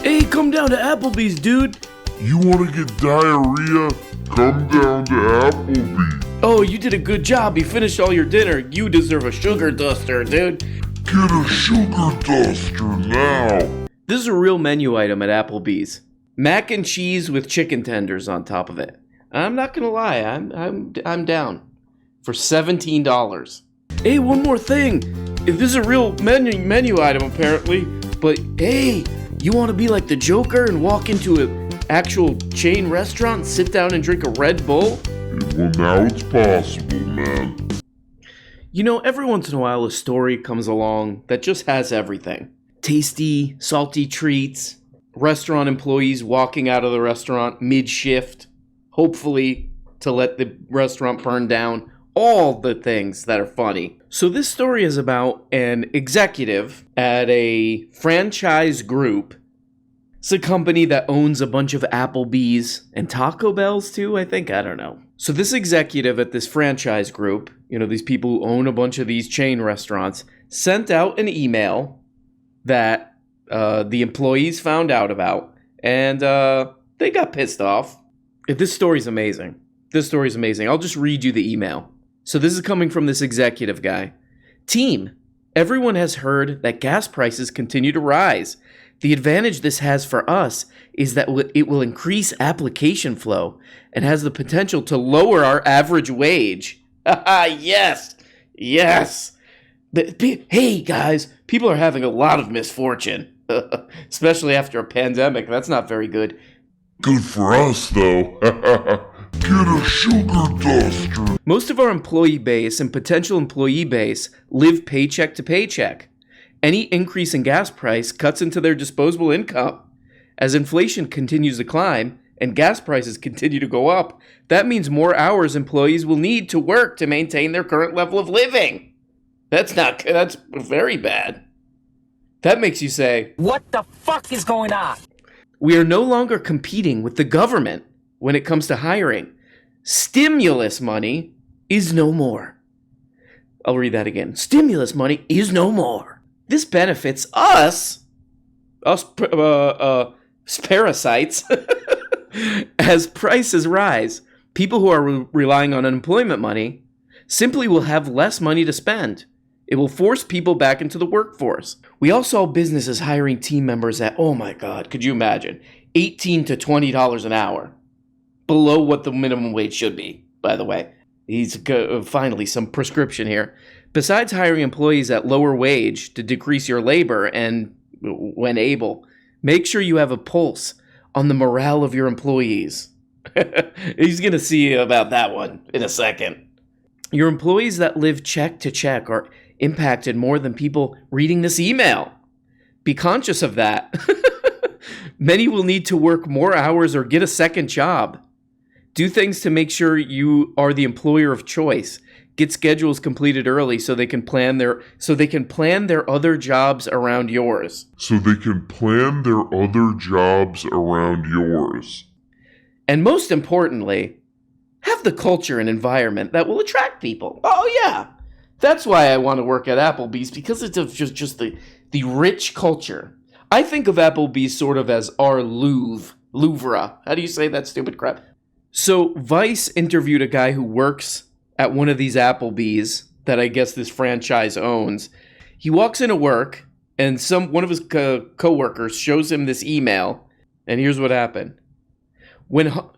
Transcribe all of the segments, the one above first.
Hey, come down to Applebee's, dude. You want to get diarrhea? Come down to Applebee. Oh, you did a good job. You finished all your dinner. You deserve a sugar duster, dude. Get a sugar duster now. This is a real menu item at Applebee's. Mac and cheese with chicken tenders on top of it. I'm not gonna lie, I'm down for $17. Hey, one more thing. This is a real menu item apparently, but hey, you want to be like the Joker and walk into an actual chain restaurant, sit down and drink a Red Bull? Well, now it's possible, man. You know, every once in a while a story comes along that just has everything. Tasty, salty treats, restaurant employees walking out of the restaurant mid-shift, hopefully to let the restaurant burn down, all the things that are funny. So this story is about an executive at a franchise group. It's a company that owns a bunch of Applebees and Taco Bells too, I think. I don't know. So this executive at this franchise group, these people who own a bunch of these chain restaurants, sent out an email that the employees found out about, and they got pissed off. This story's amazing. I'll just read you the email. So this is coming from this executive guy. Team, everyone has heard that gas prices continue to rise. The advantage this has for us is that it will increase application flow and has the potential to lower our average wage. Yes. But, hey, guys, people are having a lot of misfortune, especially after a pandemic. That's not very good. Good for us, though. Get a sugar duster. Most of our employee base and potential employee base live paycheck to paycheck. Any increase in gas price cuts into their disposable income. As inflation continues to climb and gas prices continue to go up, that means more hours employees will need to work to maintain their current level of living. That's very bad. That makes you say, what the fuck is going on? We are no longer competing with the government when it comes to hiring. Stimulus money is no more. I'll read that again. Stimulus money is no more. This benefits us parasites, as prices rise. People who are relying on unemployment money simply will have less money to spend. It will force people back into the workforce. We all saw businesses hiring team members at, oh my God, could you imagine? $18 to $20 an hour. Below what the minimum wage should be, by the way. He's finally some prescription here. Besides hiring employees at lower wage to decrease your labor and, when able, make sure you have a pulse on the morale of your employees. He's going to see about that one in a second. Your employees that live check to check are impacted more than people reading this email. Be conscious of that. Many will need to work more hours or get a second job. Do things to make sure you are the employer of choice. Get schedules completed early so they can plan their other jobs around yours. And most importantly, have the culture and environment that will attract people. Oh yeah. That's why I want to work at Applebee's, because it's just the rich culture. I think of Applebee's sort of as our Louvre. How do you say that stupid crap? So Vice interviewed a guy who works at one of these Applebee's that I guess this franchise owns. He walks into work and one of his co-workers shows him this email, and here's what happened.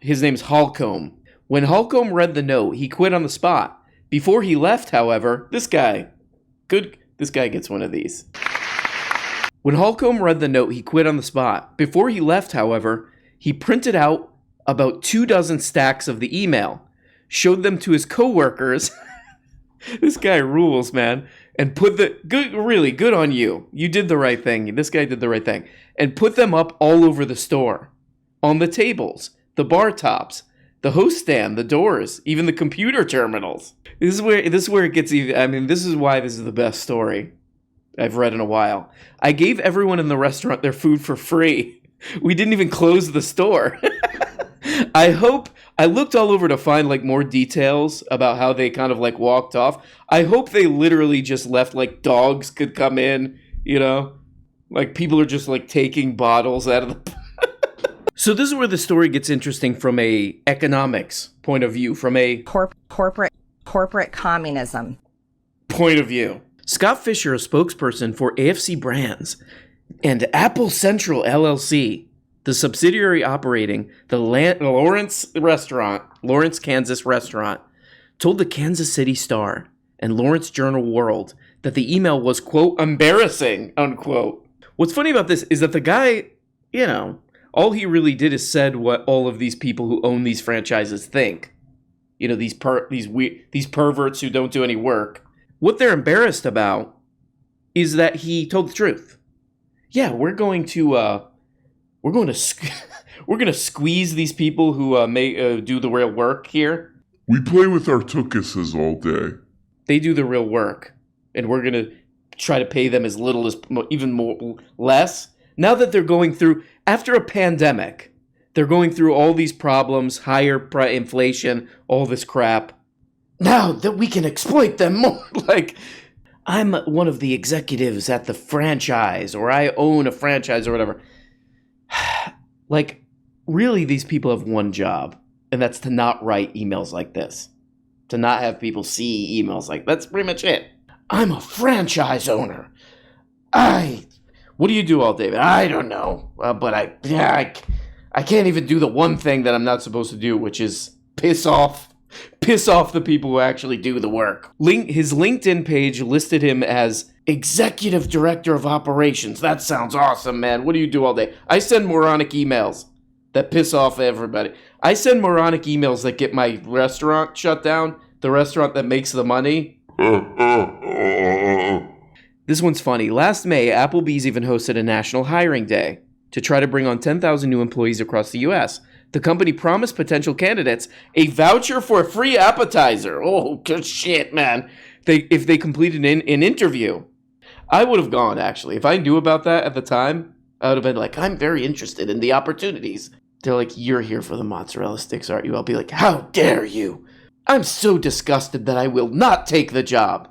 His name's Holcomb. When Holcomb read the note, he quit on the spot. Before he left, however, this guy gets one of these. When Holcomb read the note, he quit on the spot. Before he left, however, he printed out about 24 stacks of the email, showed them to his coworkers. This guy rules, man. And really good on you. You did the right thing. This guy did the right thing. And put them up all over the store. On the tables, the bar tops, the host stand, the doors, even the computer terminals. This is where it gets even. This is why this is the best story I've read in a while. I gave everyone in the restaurant their food for free. We didn't even close the store. I looked all over to find more details about how they kind of walked off. I hope they literally just left dogs could come in, Like people are just like taking bottles out of the... So this is where the story gets interesting from a economics point of view, from a corporate communism point of view. Scott Fisher, a spokesperson for AFC Brands and Apple Central LLC, the subsidiary operating the Lawrence Kansas restaurant, told the Kansas City Star and Lawrence Journal World that the email was, quote, embarrassing, unquote. What's funny about this is that the guy, you know, all he really did is said what all of these people who own these franchises think. You know, these perverts who don't do any work. What they're embarrassed about is that he told the truth. Yeah, we're going to squeeze these people who may do the real work here. We play with our tukuses all day. They do the real work, and we're going to try to pay them as little as less. Now that they're going through, after a pandemic, they're going through all these problems, higher inflation, all this crap. Now that we can exploit them more, like, I'm one of the executives at the franchise, or I own a franchise or whatever. Like, really, these people have one job, and that's to not write emails like this. To not have people see emails like that's pretty much it. I'm a franchise owner. What do you do all day? I don't know, but I can't even do the one thing that I'm not supposed to do, which is piss off the people who actually do the work. His LinkedIn page listed him as Executive Director of Operations. That sounds awesome, man. What do you do all day? I send moronic emails that piss off everybody. I send moronic emails that get my restaurant shut down, the restaurant that makes the money. This one's funny. Last May, Applebee's even hosted a national hiring day to try to bring on 10,000 new employees across the U.S. The company promised potential candidates a voucher for a free appetizer. Oh, good shit, man. If they completed an interview. I would have gone, actually. If I knew about that at the time, I would have been like, I'm very interested in the opportunities. They're like, you're here for the mozzarella sticks, aren't you? I'll be like, how dare you? I'm so disgusted that I will not take the job.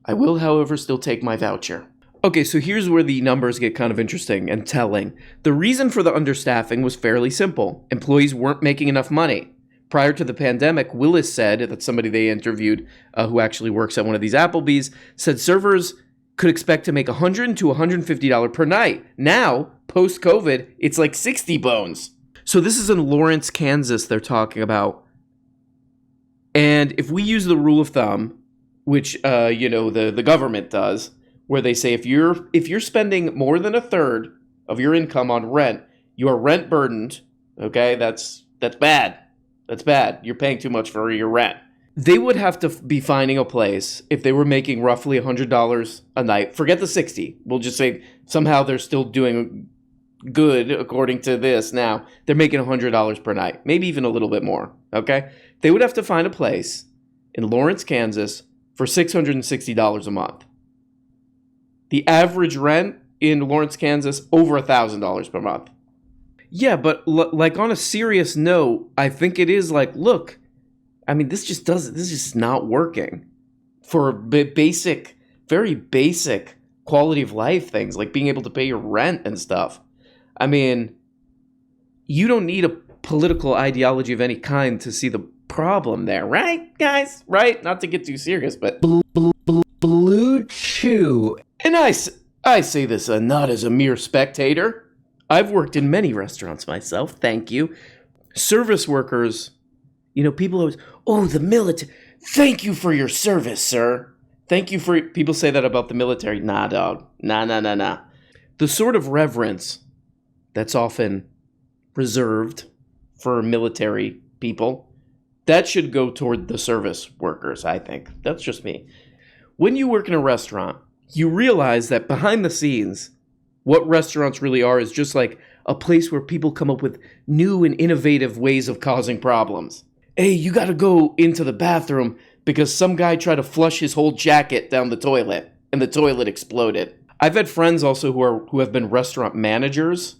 I will, however, still take my voucher. Okay, so here's where the numbers get kind of interesting and telling. The reason for the understaffing was fairly simple. Employees weren't making enough money. Prior to the pandemic, Willis said, that's somebody they interviewed who actually works at one of these Applebees, said servers could expect to make $100 to $150 per night. Now, post-COVID, it's like 60 bones. So this is in Lawrence, Kansas they're talking about. And if we use the rule of thumb, which the government does, where they say if you're spending more than a third of your income on rent, you are rent burdened. Okay, that's bad. That's bad. You're paying too much for your rent. They would have to be finding a place if they were making roughly $100 a night. Forget the 60. We'll just say somehow they're still doing good according to this. Now they're making $100 per night, maybe even a little bit more. Okay, they would have to find a place in Lawrence, Kansas, for $660 a month. The average rent in Lawrence, Kansas, over $1,000 per month. Yeah, but like on a serious note, I think it is like, look, I mean, this is just not working for basic, very basic quality of life things, like being able to pay your rent and stuff. I mean, you don't need a political ideology of any kind to see the problem there, right, guys? Right? Not to get too serious, but Blue Chew. And I say this not as a mere spectator. I've worked in many restaurants myself, thank you. Service workers, people always, oh, the military. Thank you for your service, sir. Thank you for, people say that about the military. Nah, dog. Nah. The sort of reverence that's often reserved for military people, that should go toward the service workers, I think. That's just me. When you work in a restaurant, you realize that behind the scenes, what restaurants really are is just like a place where people come up with new and innovative ways of causing problems. Hey, you gotta go into the bathroom because some guy tried to flush his whole jacket down the toilet and the toilet exploded. I've had friends also who have been restaurant managers.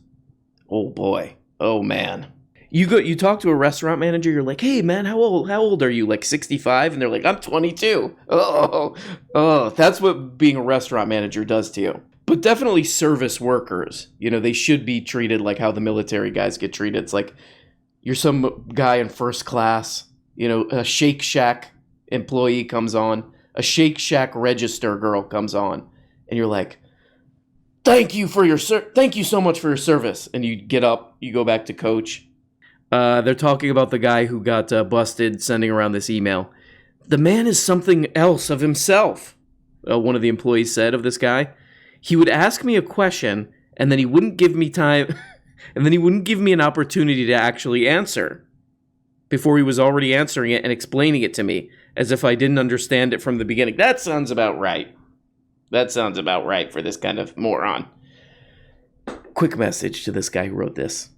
Oh boy. Oh man. You talk to a restaurant manager, you're like, hey man, how old are you? Like 65? And they're like, I'm 22. Oh, that's what being a restaurant manager does to you. But definitely service workers. They should be treated like how the military guys get treated. It's like you're some guy in first class, a Shake Shack employee comes on, a Shake Shack register girl comes on, and you're like, thank you so much for your service. And you get up, you go back to coach. They're talking about the guy who got busted sending around this email. The man is something else of himself, one of the employees said of this guy. He would ask me a question, and then he wouldn't give me time, and then he wouldn't give me an opportunity to actually answer before he was already answering it and explaining it to me, as if I didn't understand it from the beginning. That sounds about right. That sounds about right for this kind of moron. Quick message to this guy who wrote this.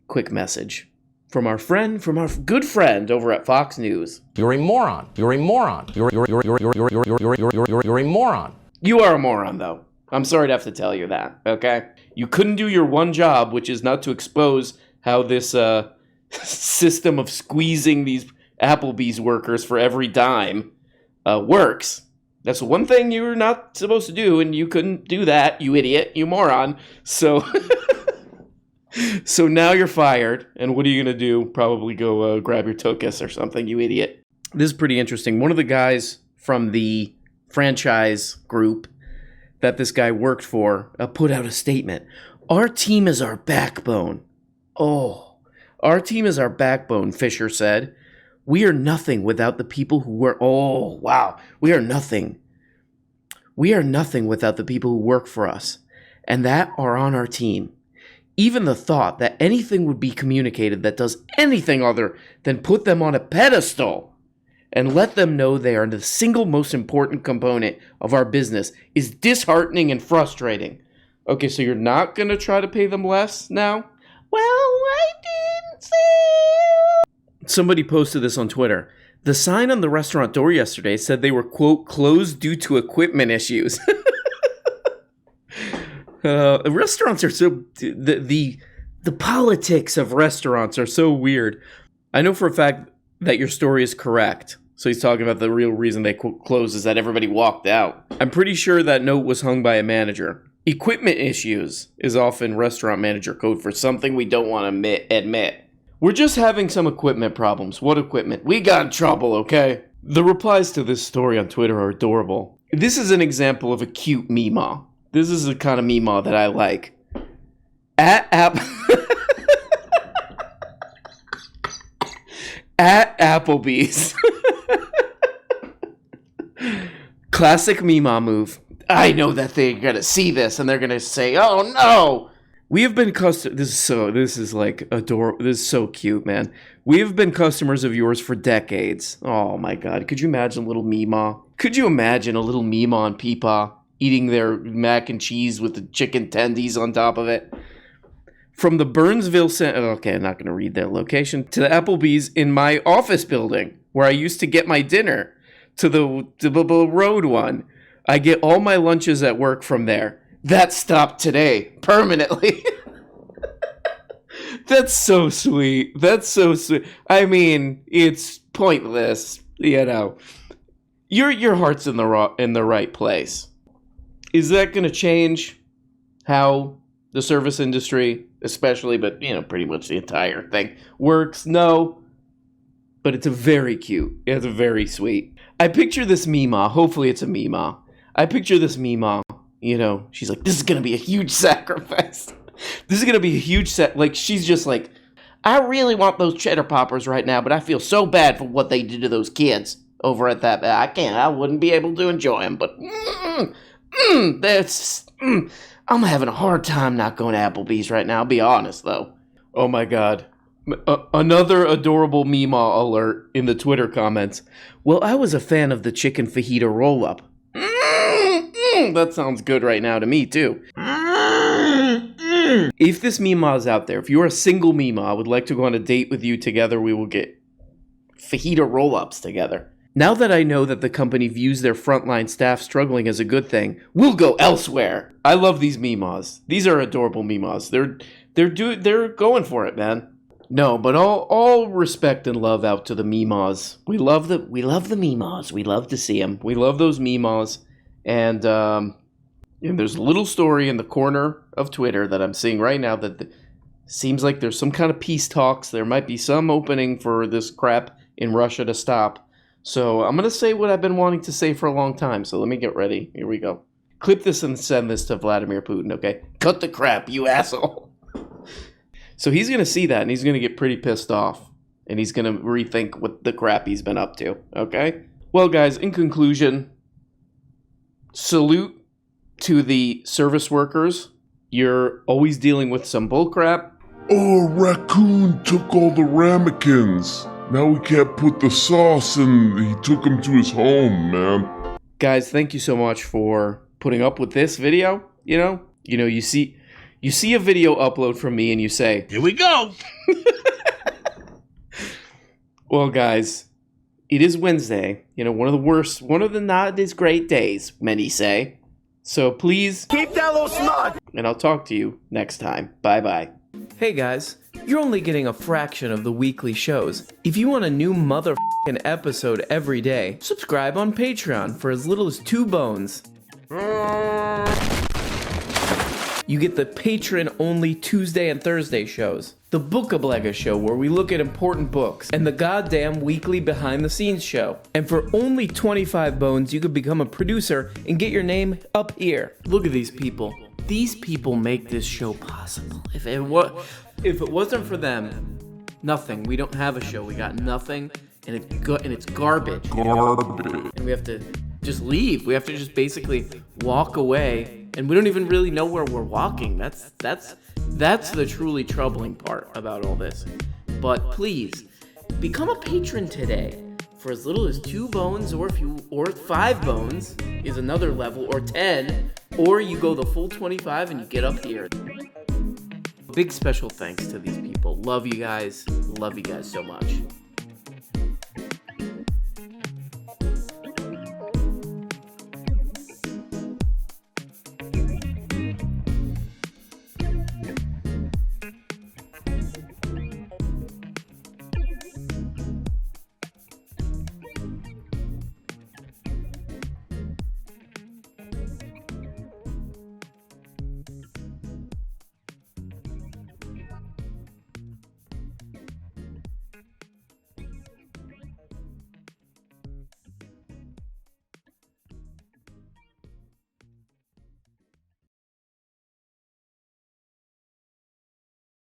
Quick message. From our good friend over at Fox News. You're a moron. You're a moron. You're a moron. You are a moron, though. I'm sorry to have to tell you that, okay? You couldn't do your one job, which is not to expose how this system of squeezing these Applebee's workers for every dime works. That's one thing you're not supposed to do, and you couldn't do that, you idiot, you moron. So... So now you're fired, and what are you going to do? Probably go grab your tokus or something, you idiot. This is pretty interesting. One of the guys from the franchise group that this guy worked for put out a statement. Our team is our backbone. Oh, our team is our backbone, Fisher said. We are nothing without the people who work. Oh, wow. We are nothing. We are nothing without the people who work for us, and that are on our team. Even the thought that anything would be communicated that does anything other than put them on a pedestal and let them know they are the single most important component of our business is disheartening and frustrating. Okay, so you're not going to try to pay them less now? Well, I didn't say. Somebody posted this on Twitter. The sign on the restaurant door yesterday said they were, quote, closed due to equipment issues. Restaurants are so... The politics of restaurants are so weird. I know for a fact that your story is correct. So he's talking about the real reason they closed is that everybody walked out. I'm pretty sure that note was hung by a manager. Equipment issues is often restaurant manager code for something we don't want to admit. We're just having some equipment problems. What equipment? We got in trouble, okay? The replies to this story on Twitter are adorable. This is an example of a cute Meemaw. This is the kind of Meemaw that I like. At Applebee's. Classic Meemaw move. I know that they're gonna see this and they're gonna say, "Oh no!" We have been This is like adorable. This is so cute, man. We have been customers of yours for decades. Oh my God! Could you imagine a little Meemaw? Could you imagine a little Meemaw and Peepaw eating their mac and cheese with the chicken tendies on top of it? From the Burnsville Center, okay, I'm not going to read their location, to the Applebee's in my office building, where I used to get my dinner, to the road one. I get all my lunches at work from there. That stopped today, permanently. That's so sweet. That's so sweet. I mean, it's pointless, you know. Your heart's in the right place. Is that going to change how the service industry, especially, but, you know, pretty much the entire thing, works? No. But it's a very cute. It's a very sweet. I picture this Meemaw. Hopefully it's a Meemaw. I picture this Meemaw. You know, she's like, this is going to be a huge sacrifice. This is going to be a huge like, she's just like, I really want those cheddar poppers right now, but I feel so bad for what they did to those kids over at that. I wouldn't be able to enjoy them, but I'm having a hard time not going to Applebee's right now. I'll be honest, though. Oh, my God. Another adorable Meemaw alert in the Twitter comments. Well, I was a fan of the chicken fajita roll-up. That sounds good right now to me, too. If this Meemaw is out there, if you're a single Meemaw, I would like to go on a date with you together. We will get fajita roll-ups together. Now that I know that the company views their frontline staff struggling as a good thing, we'll go elsewhere. I love these Meemaws. These are adorable Meemaws. They're going for it, man. No, but all respect and love out to the Meemaws. We love the Meemaws. We love to see them. We love those Meemaws. And And there's a little story in the corner of Twitter that I'm seeing right now that seems like there's some kind of peace talks. There might be some opening for this crap in Russia to stop. So I'm going to say what I've been wanting to say for a long time. So let me get ready. Here we go. Clip this and send this to Vladimir Putin, okay? Cut the crap, you asshole. So he's going to see that and he's going to get pretty pissed off. And he's going to rethink what the crap he's been up to, okay? Well, guys, in conclusion, salute to the service workers. You're always dealing with some bullcrap. Oh, raccoon took all the ramekins. Now we can't put the sauce in. He took them to his home, man. Guys, thank you so much for putting up with this video. You see a video upload from me and you say, "Here we go." Well, guys, it is Wednesday. One of the not as great days, many say. So please keep that little smug. And I'll talk to you next time. Bye-bye. Hey guys, you're only getting a fraction of the weekly shows. If you want a new motherfucking episode every day, subscribe on Patreon for as little as 2 bones. You get the patron-only Tuesday and Thursday shows, the Bookablega show where we look at important books, and the goddamn weekly behind-the-scenes show. And for only 25 bones, you could become a producer and get your name up here. Look at these people. These people make this show possible. If it wasn't for them, nothing. We don't have a show. We got nothing, and it's garbage. And we have to just leave. We have to just basically walk away. And we don't even really know where we're walking. That's the truly troubling part about all this. But please, become a patron today for as little as 2 bones, or 5 bones is another level, or 10, or you go the full 25 and you get up here. Big special thanks to these people. Love you guys. Love you guys so much.